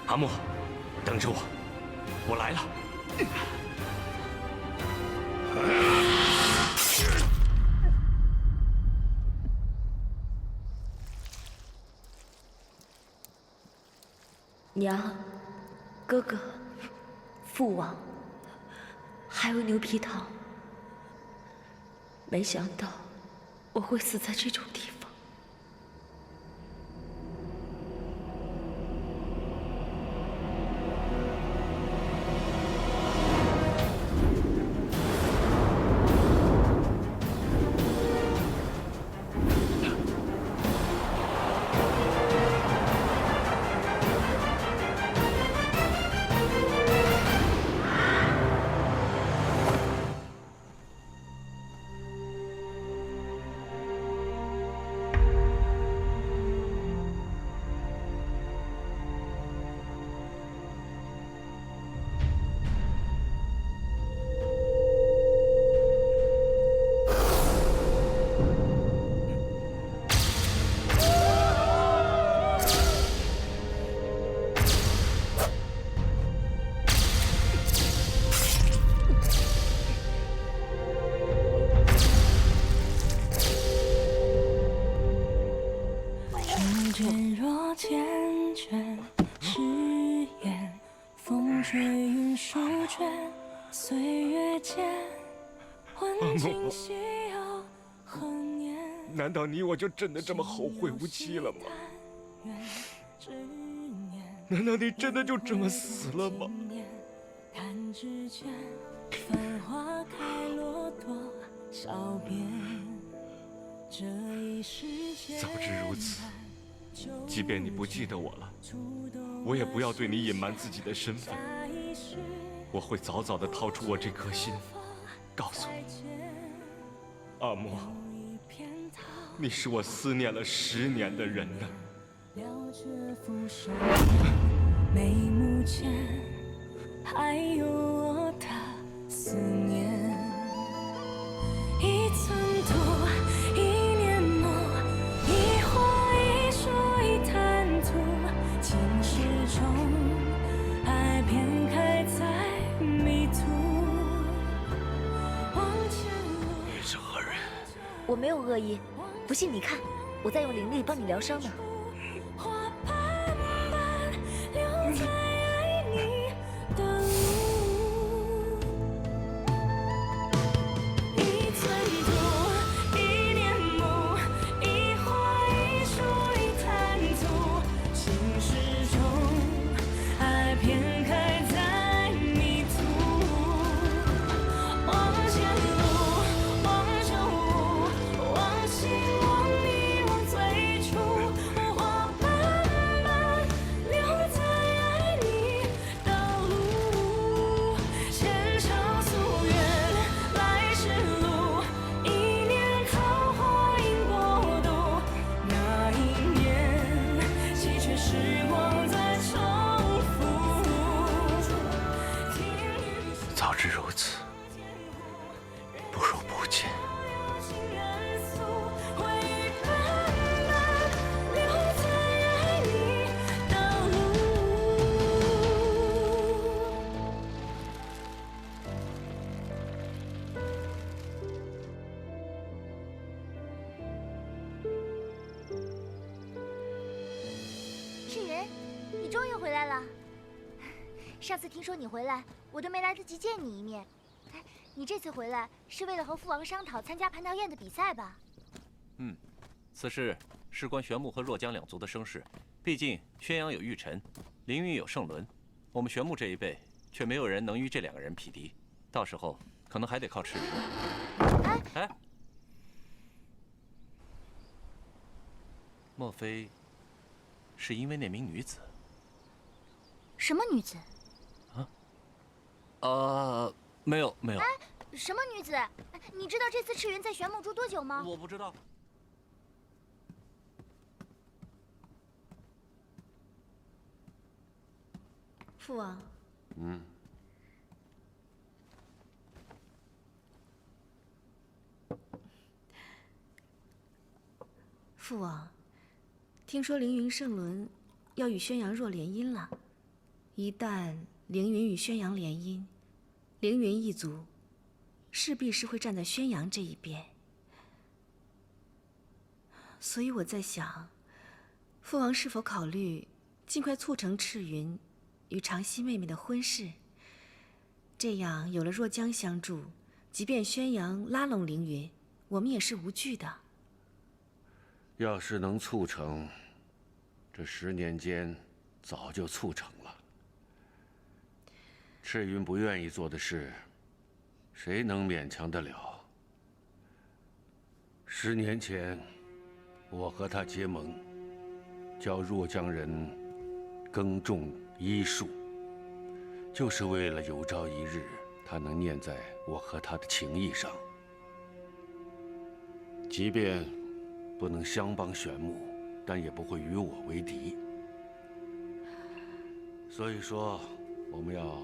阿莫，等着我，我来了。娘，哥哥，父王，还有牛皮糖。没想到我会死在这种地方。渐若缱绻誓言，风吹云舒卷，岁月间，问今夕又何年？难道你我就真的这么后会无期了吗？难道你真的就这么死了吗？弹指间，繁花开落多少遍？这一世间，早知如此，即便你不记得我了，我也不要对你隐瞒自己的身份。我会早早地掏出我这颗心，告诉你，阿莫，你是我思念了10年的人呢。眉目间还有我的思念，一寸土，一年梦，一花一树一滩土，情始终，爱偏开在迷途。往前路，你是何人？我没有恶意，不信你看，我在用灵力帮你疗伤呢。花瓣般留在爱你的路，一寸土，一年梦，一花一树一滩土，情始终，爱偏开在迷途。往前路，往旧物，往情往你往最初，花瓣般留在爱你的路，牵手夙愿来时路，一念桃花映国度，那一年稀缺时光在重复。早知如此，不如不见。世云，你终于回来了。上次听说你回来，我都没来得及见你一面。哎，你这次回来是为了和父王商讨参加蟠桃宴的比赛吧？此事事关玄牧和若江两族的生事。毕竟宣阳有玉晨，凌云有圣伦，我们玄牧这一辈却没有人能与这2个人匹敌。到时候可能还得靠赤云。哎，莫非是因为那名女子？什么女子？没有。哎，什么女子？你知道这次赤云在玄牧住多久吗？我不知道。父王，父王，听说凌云圣伦要与宣阳若联姻了，一旦凌云与宣阳联姻，凌云一族势必是会站在宣阳这一边。所以我在想，父王是否考虑尽快促成赤云与长熙妹妹的婚事？这样有了若江相助，即便宣阳拉拢凌云，我们也是无惧的。要是能促成，这10年间早就促成了。赤云不愿意做的事，谁能勉强得了？10年前，我和他结盟，教若江人耕种医术，就是为了有朝一日他能念在我和他的情谊上。即便不能相帮玄木，但也不会与我为敌。所以说，我们要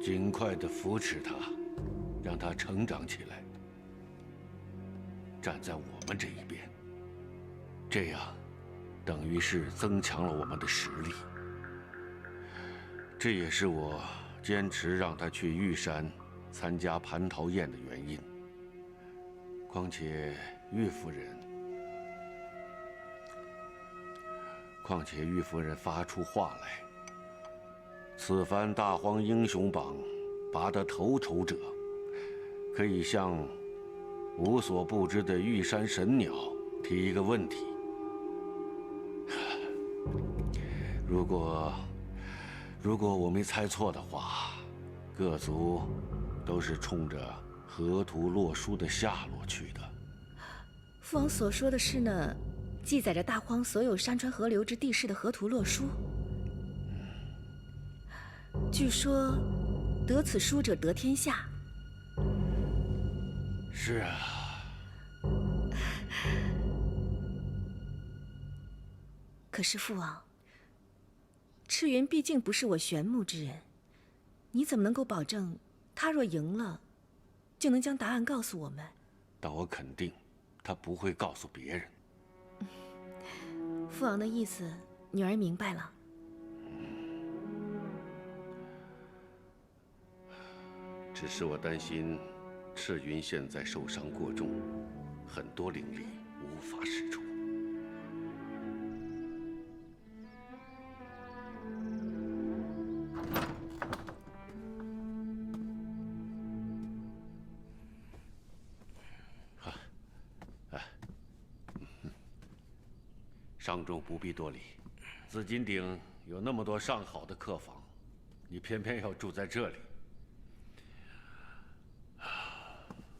尽快地扶持他，让他成长起来，站在我们这一边。这样，等于是增强了我们的实力。这也是我坚持让他去玉山参加蟠桃宴的原因。况且玉夫人发出话来：此番大荒英雄榜拔得头筹者，可以向无所不知的玉山神鸟提一个问题。如果我没猜错的话，各族都是冲着河图洛书的下落去的。父王所说的是那记载着大荒所有山川河流之地势的河图洛书。据说，得此书者得天下。是啊。可是父王，赤云毕竟不是我玄木之人，你怎么能够保证他若赢了，就能将答案告诉我们？但我肯定，他不会告诉别人。父王的意思，女儿明白了。只是我担心，赤云现在受伤过重，很多灵力无法使出。上众不必多礼。紫金鼎有那么多上好的客房，你偏偏要住在这里。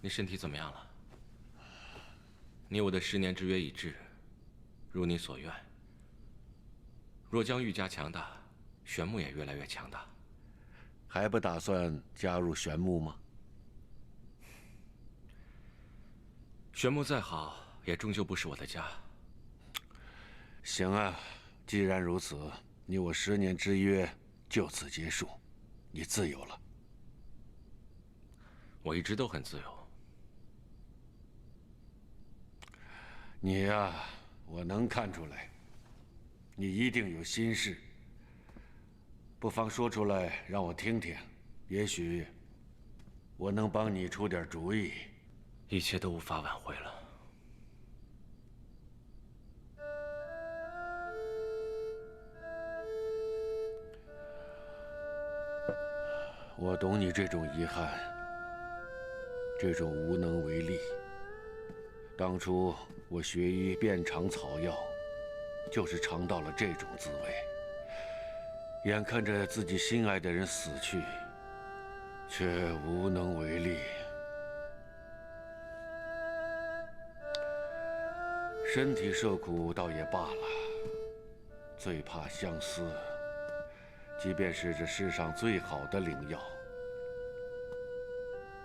你身体怎么样了？你我的10年之约已至，如你所愿。若将愈加强大，玄木也越来越强大。还不打算加入玄木吗？玄木再好，也终究不是我的家。行啊，既然如此，你我10年之约就此结束，你自由了。我一直都很自由。你呀，我能看出来，你一定有心事。不妨说出来让我听听，也许我能帮你出点主意。一切都无法挽回了。我懂你这种遗憾，这种无能为力。当初我学医遍尝草药，就是尝到了这种滋味。眼看着自己心爱的人死去，却无能为力。身体受苦倒也罢了，最怕相思。即便是这世上最好的灵药，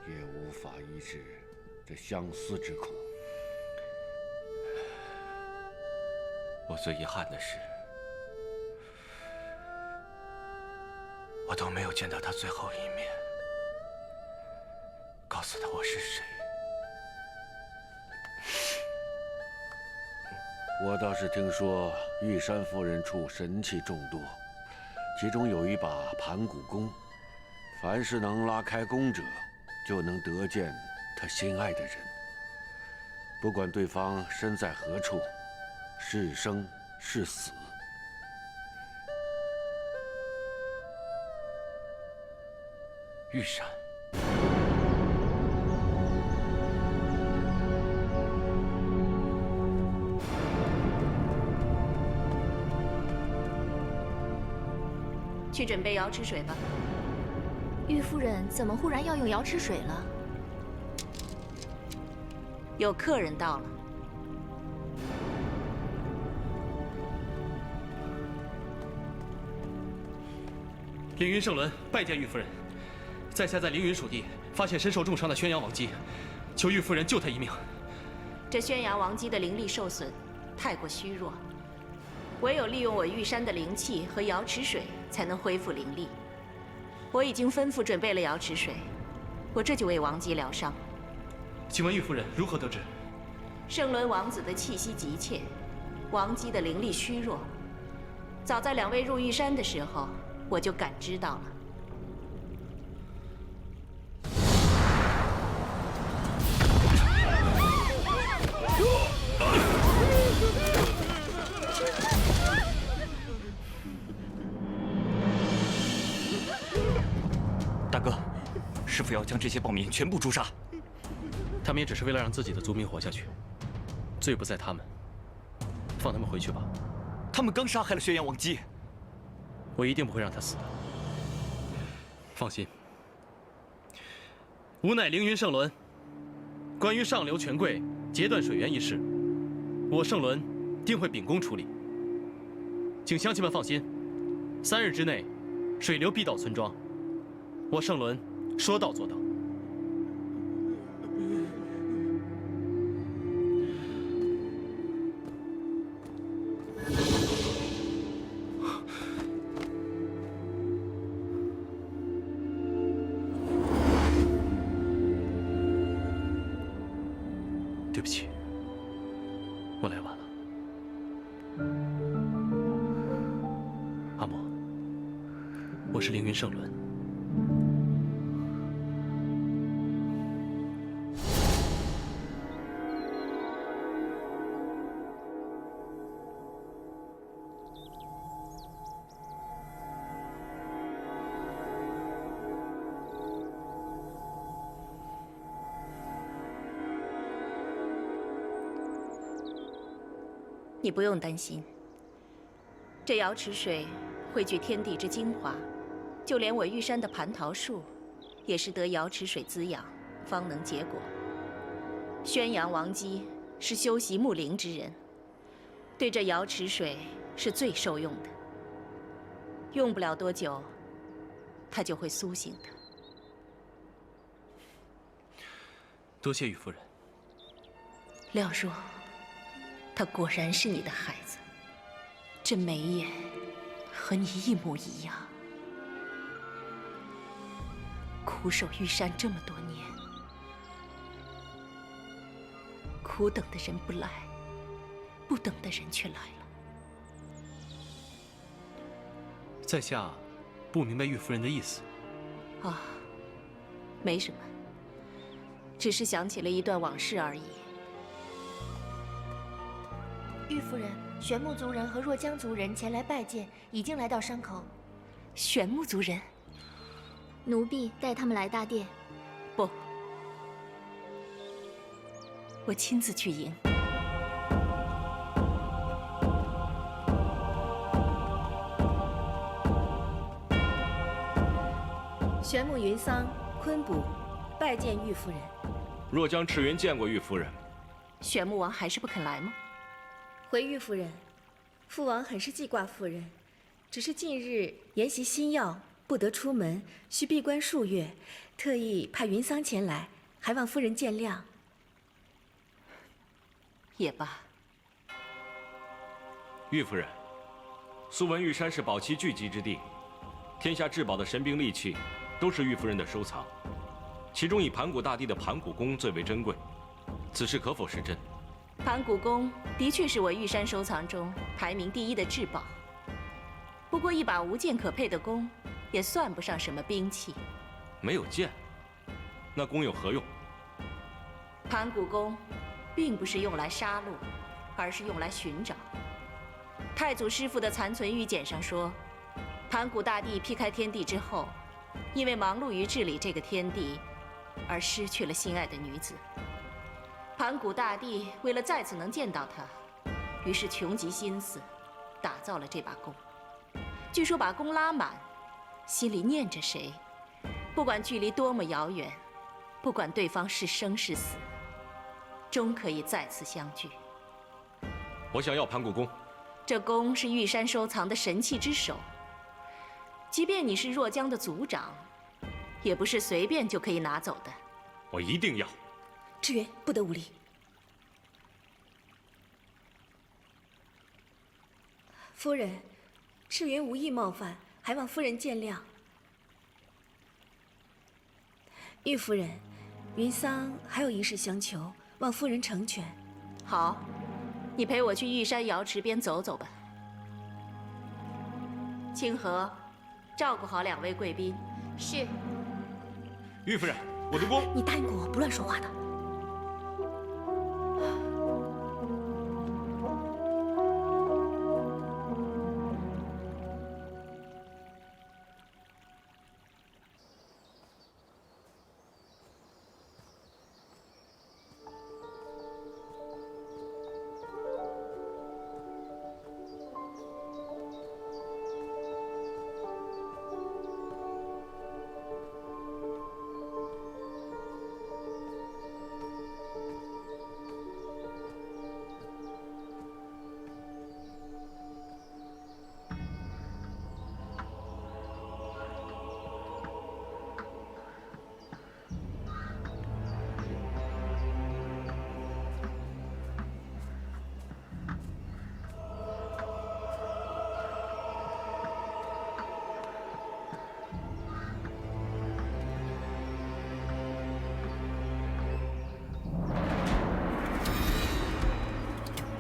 也无法医治这相思之苦。我最遗憾的是，我都没有见到他最后一面，告诉他我是谁。我倒是听说玉山夫人处神气众多，其中有一把盘古弓，凡是能拉开弓者，就能得见他心爱的人。不管对方身在何处，是生是死。玉山。去准备瑶池水吧。玉夫人怎么忽然要用瑶池水了？有客人到了。凌云圣伦拜见玉夫人，在下在凌云属地发现身受重伤的宣阳王姬，求玉夫人救他一命。这宣阳王姬的灵力受损，太过虚弱，唯有利用我玉山的灵气和瑶池水，才能恢复灵力。我已经吩咐准备了瑶池水，我这就为王姬疗伤。请问玉夫人如何得知？圣伦王子的气息急切，王姬的灵力虚弱。早在两位入玉山的时候，我就感知到了。大哥，师傅要将这些暴民全部诛杀。他们也只是为了让自己的族民活下去，罪不在他们，放他们回去吧。他们刚杀害了宣阳王姬，我一定不会让他死的。放心，吾乃凌云圣伦。关于上流权贵截断水源一事，我圣伦定会秉公处理。请乡亲们放心，3日之内，水流必到村庄。我圣伦说到做到。对不起，我来晚了。阿莫，我是凌云圣伦。你不用担心，这瑶池水汇聚天地之精华，就连我玉山的蟠桃树，也是得瑶池水滋养，方能结果。宣阳王姬是修习木灵之人，对这瑶池水是最受用的。用不了多久，他就会苏醒的。多谢玉夫人。廖若，他果然是你的孩子，这眉眼和你一模一样。苦守玉山这么多年，苦等的人不来，不等的人却来了。在下不明白玉夫人的意思。啊，没什么，只是想起了一段往事而已。玉夫人，玄木族人和若江族人前来拜见，已经来到山口。玄木族人？奴婢带他们来大殿。不，我亲自去迎。玄木云桑、昆卜拜见玉夫人。若江赤云见过玉夫人。玄木王还是不肯来吗？回玉夫人，父王很是记挂夫人，只是近日研习新药，不得出门，需闭关数月，特意派云桑前来，还望夫人见谅。也罢。玉夫人，素闻玉山是宝器聚集之地，天下至宝的神兵利器都是玉夫人的收藏，其中以盘古大帝的盘古弓最为珍贵，此事可否是真？盘古弓的确是我玉山收藏中排名第1的至宝。不过一把无剑可配的弓，也算不上什么兵器。没有剑，那弓有何用？盘古弓，并不是用来杀戮，而是用来寻找。太祖师傅的残存玉简上说，盘古大帝劈开天地之后，因为忙碌于治理这个天地，而失去了心爱的女子。盘古大帝为了再次能见到她，于是穷极心思，打造了这把弓。据说把弓拉满，心里念着谁，不管距离多么遥远，不管对方是生是死，终可以再次相聚。我想要盘古弓。这弓是玉山收藏的神器之首，即便你是若江的族长，也不是随便就可以拿走的。我一定要。赤元不得无礼。夫人，赤元无意冒犯，还望夫人见谅。玉夫人，云桑还有一事相求，望夫人成全。好，你陪我去玉山瑶池边走走吧。清河，照顾好2位贵宾。是。玉夫人，我的弓。你答应过我不乱说话的。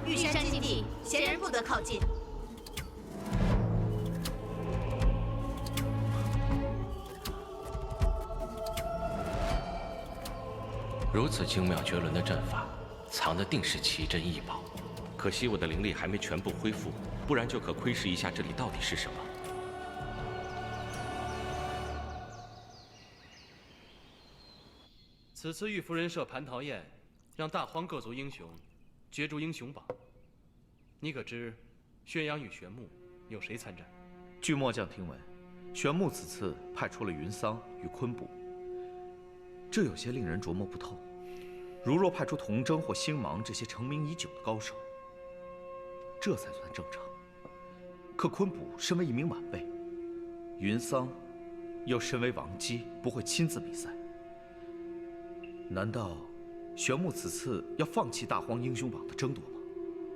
玉山禁地，闲人不得靠近。如此精妙绝伦的阵法，藏的定是奇珍异宝。可惜我的灵力还没全部恢复，不然就可窥视一下这里到底是什么。此次玉夫人设蟠桃宴，让大荒各族英雄角逐英雄榜。你可知宣阳与玄木有谁参战？据末将听闻，玄木此次派出了云桑与昆布，这有些令人琢磨不透。如若派出童征或星芒这些成名已久的高手，这才算正常。可昆布身为一名晚辈，云桑又身为王姬，不会亲自比赛。难道玄木此次要放弃大荒英雄榜的争夺吗？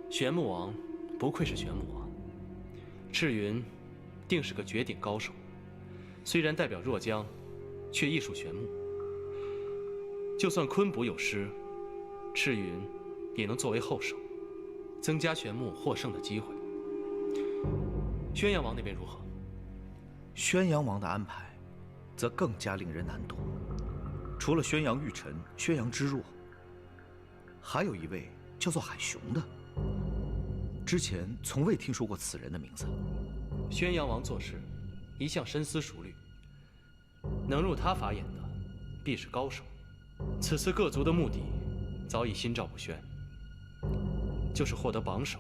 玄木王不愧是玄木王，赤云定是个绝顶高手。虽然代表若江，却亦属玄木。就算昆卜有失，赤云也能作为后手，增加玄木获胜的机会。宣阳王那边如何？宣阳王的安排，则更加令人难懂。除了宣阳玉晨、宣阳之若，还有一位叫做海雄的。之前从未听说过此人的名字。宣阳王做事一向深思熟虑，能入他法眼的，必是高手。此次各族的目的早已心照不宣，就是获得榜首，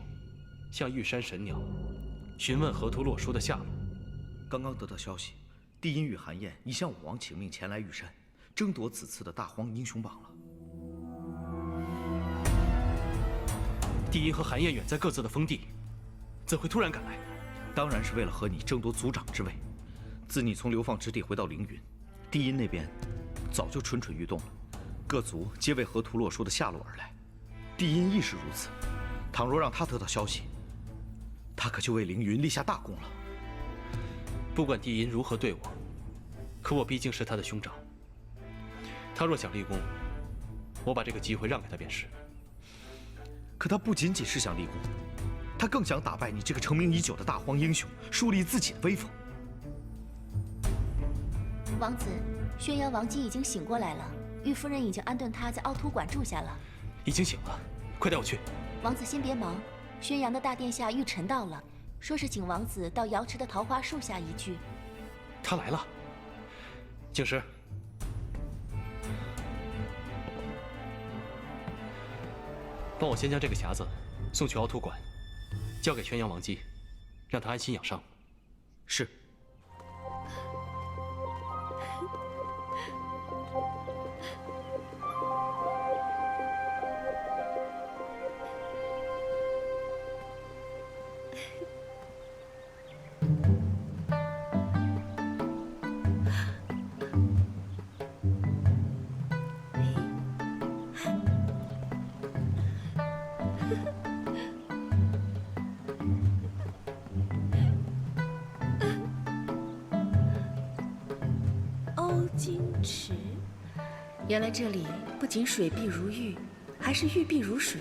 向玉山神鸟询问河图洛书的下落。刚刚得到消息，帝音与韩燕已向武王请命前来玉山，争夺此次的大荒英雄榜了。帝音和韩燕远在各自的封地，怎会突然赶来？当然是为了和你争夺族长之位。自你从流放之地回到凌云，帝音那边早就蠢蠢欲动了，各族皆为河图洛书的下落而来。帝音亦是如此。倘若让他得到消息，他可就为凌云立下大功了。不管帝音如何对我，可我毕竟是他的兄长。他若想立功，我把这个机会让给他便是。可他不仅仅是想立功，他更想打败你这个成名已久的大荒英雄，树立自己的威风。王子，宣阳王姬已经醒过来了，玉夫人已经安顿他在凹凸馆住下了。已经醒了，快带我去。王子先别忙，宣阳的大殿下玉宸到了，说是请王子到瑶池的桃花树下一聚。他来了。静师，帮我先将这个匣子送去凹凸馆，交给宣阳王姬，让他安心养伤。是。金池，原来这里不仅水碧如玉，还是玉碧如水。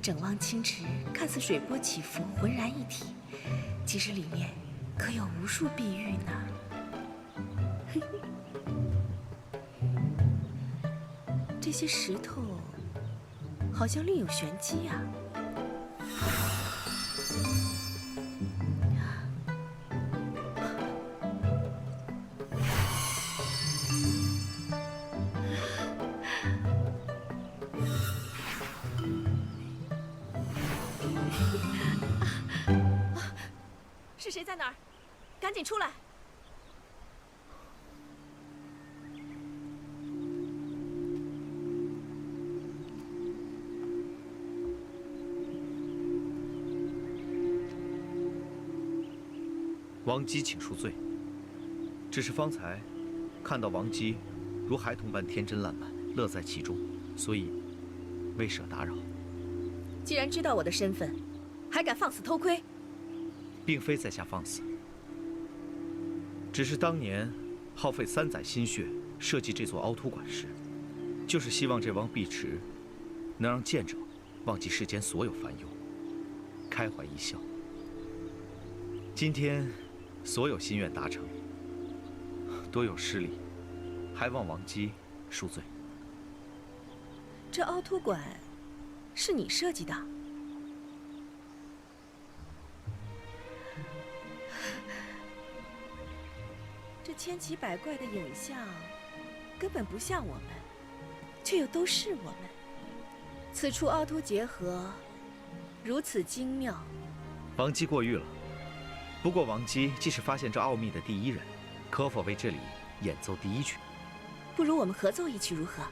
整汪清池看似水波起伏，浑然一体，其实里面可有无数碧玉呢。这些石头好像另有玄机呀。是谁在哪儿？赶紧出来！王姬请恕罪。只是方才看到王姬如孩童般天真烂漫，乐在其中，所以未舍打扰。既然知道我的身份，还敢放肆偷窥？并非在下放肆，只是当年耗费3载心血设计这座凹凸馆时，就是希望这汪碧池能让见者忘记世间所有烦忧，开怀一笑。今天所有心愿达成，多有失礼，还望王姬恕罪。这凹凸馆是你设计的？这千奇百怪的影像根本不像我们，却又都是我们。此处凹凸结合，如此精妙。王姬过誉了。不过王姬既是发现这奥秘的第一人，可否为这里演奏第一曲？不如我们合奏一曲如何？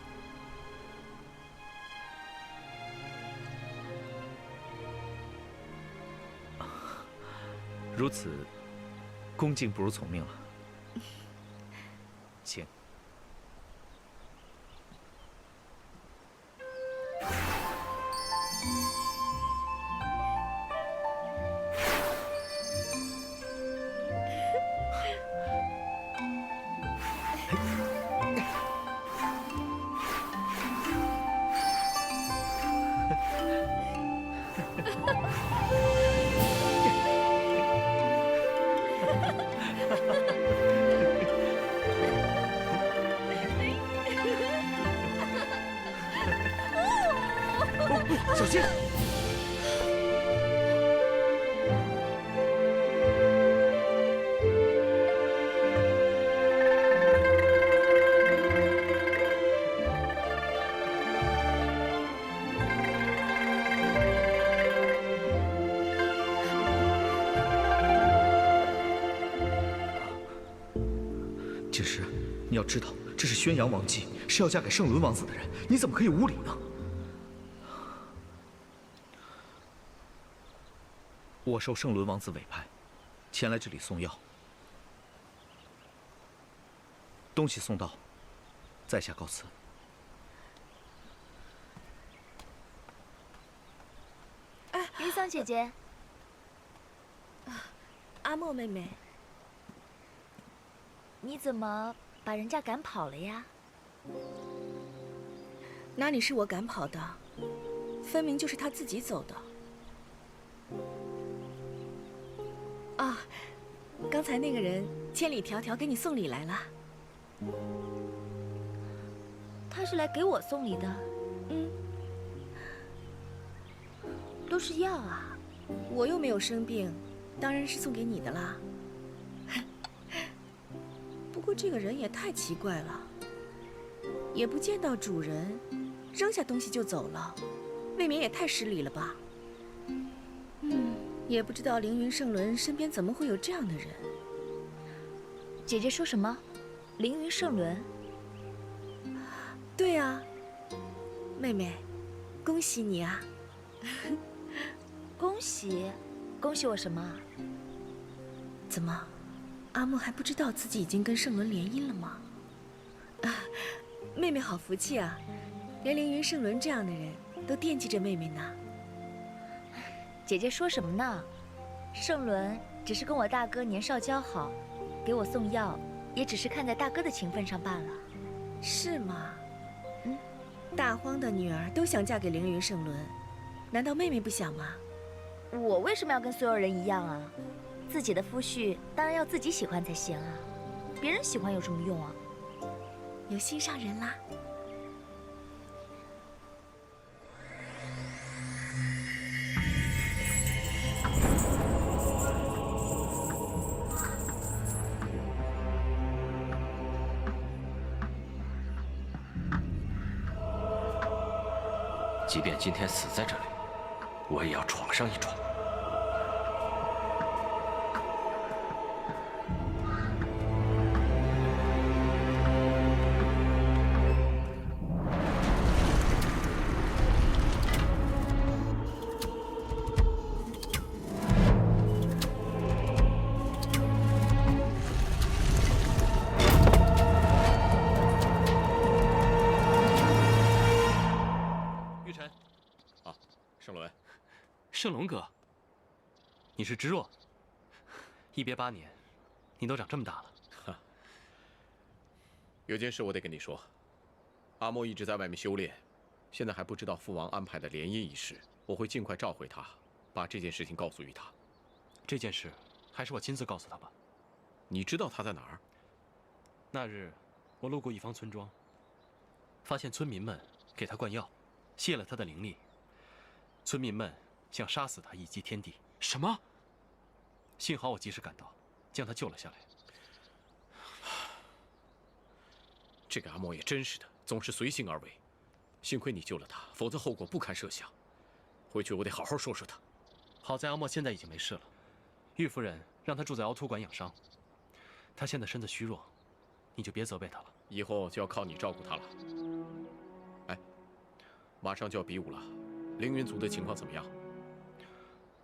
如此，恭敬不如从命了。请。小心！景石，你要知道，这是宣阳王姬，是要嫁给圣伦王子的人，你怎么可以无礼呢？我受圣伦王子委派，前来这里送药。东西送到，在下告辞。云桑姐姐，阿莫妹妹，你怎么把人家赶跑了呀？哪里是我赶跑的，分明就是他自己走的。啊，刚才那个人千里迢迢给你送礼来了。他是来给我送礼的。嗯，都是药啊。我又没有生病，当然是送给你的啦。不过这个人也太奇怪了，也不见到主人，扔下东西就走了，未免也太失礼了吧。也不知道凌云圣伦身边怎么会有这样的人。姐姐说什么？凌云圣伦？对啊，妹妹，恭喜你啊！恭喜，恭喜我什么？怎么，阿莫还不知道自己已经跟圣伦联姻了吗？啊，妹妹好福气啊，连凌云圣伦这样的人都惦记着妹妹呢。姐姐说什么呢？圣伦只是跟我大哥年少交好，给我送药，也只是看在大哥的情分上罢了。是吗？大荒的女儿都想嫁给凌云圣伦，难道妹妹不想吗？我为什么要跟所有人一样啊？自己的夫婿当然要自己喜欢才行啊，别人喜欢有什么用啊？有心上人啦。即便今天死在这里，我也要闯上一闯。圣龙哥，你是知若，一别8年，你都长这么大了。有件事我得跟你说，阿莫一直在外面修炼，现在还不知道父王安排的联姻仪式，我会尽快召回他，把这件事情告诉于他。这件事还是我亲自告诉他吧。你知道他在哪儿？那日我路过一方村庄，发现村民们给他灌药，泄了他的灵力，村民们想杀死他以祭天地。什么？幸好我及时赶到，将他救了下来。这个阿莫也真是的，总是随性而为。幸亏你救了他，否则后果不堪设想。回去我得好好说说他。好在阿莫现在已经没事了，玉夫人让他住在凹凸馆养伤。他现在身子虚弱，你就别责备他了。以后就要靠你照顾他了。哎，马上就要比武了，凌云族的情况怎么样？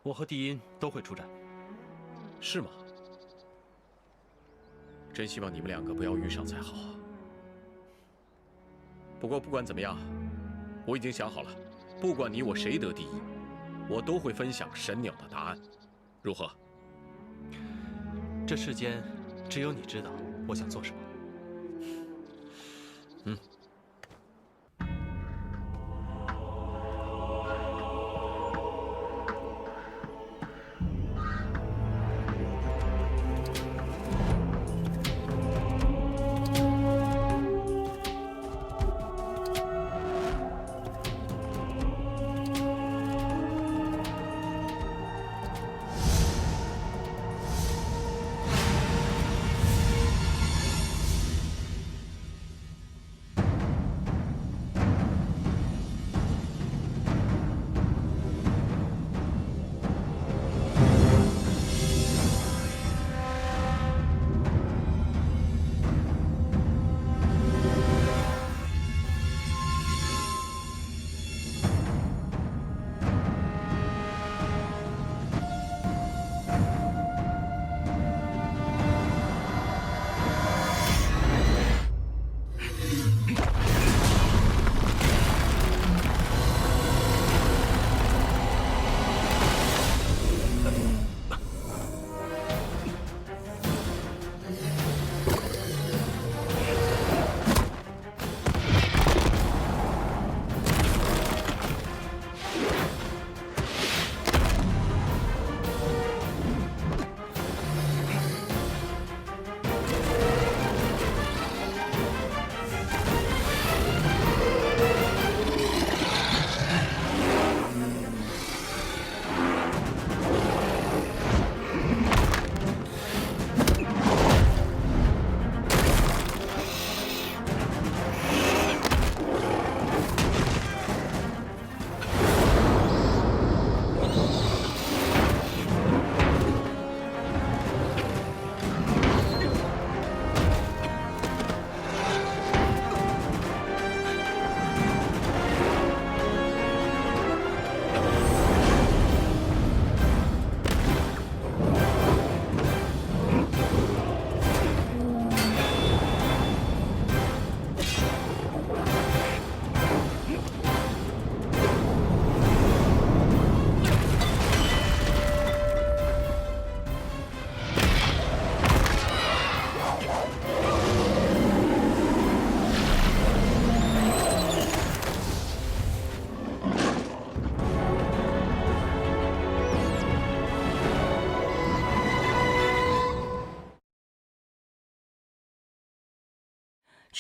我和帝音都会出战。是吗？真希望你们两个不要遇上才好。不过不管怎么样，我已经想好了，不管你我谁得第一，我都会分享神鸟的答案，如何？这世间只有你知道我想做什么。嗯。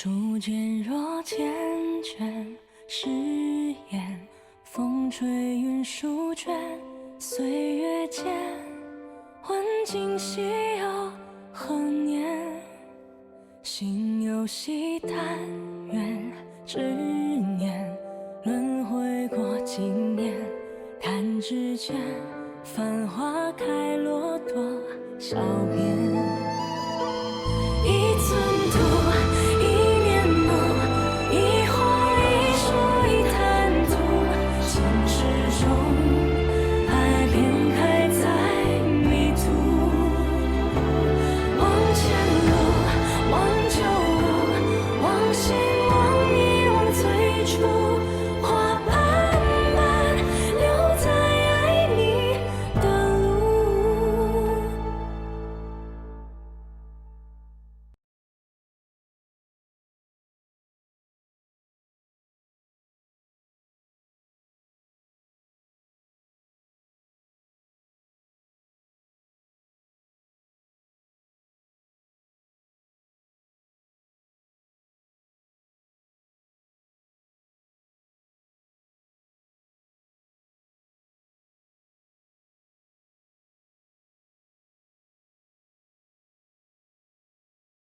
初见若缱绻，誓言风吹云舒卷，岁月间问今夕又何年？心有惜但愿执念，轮回过经年，弹指间繁花开落多少遍。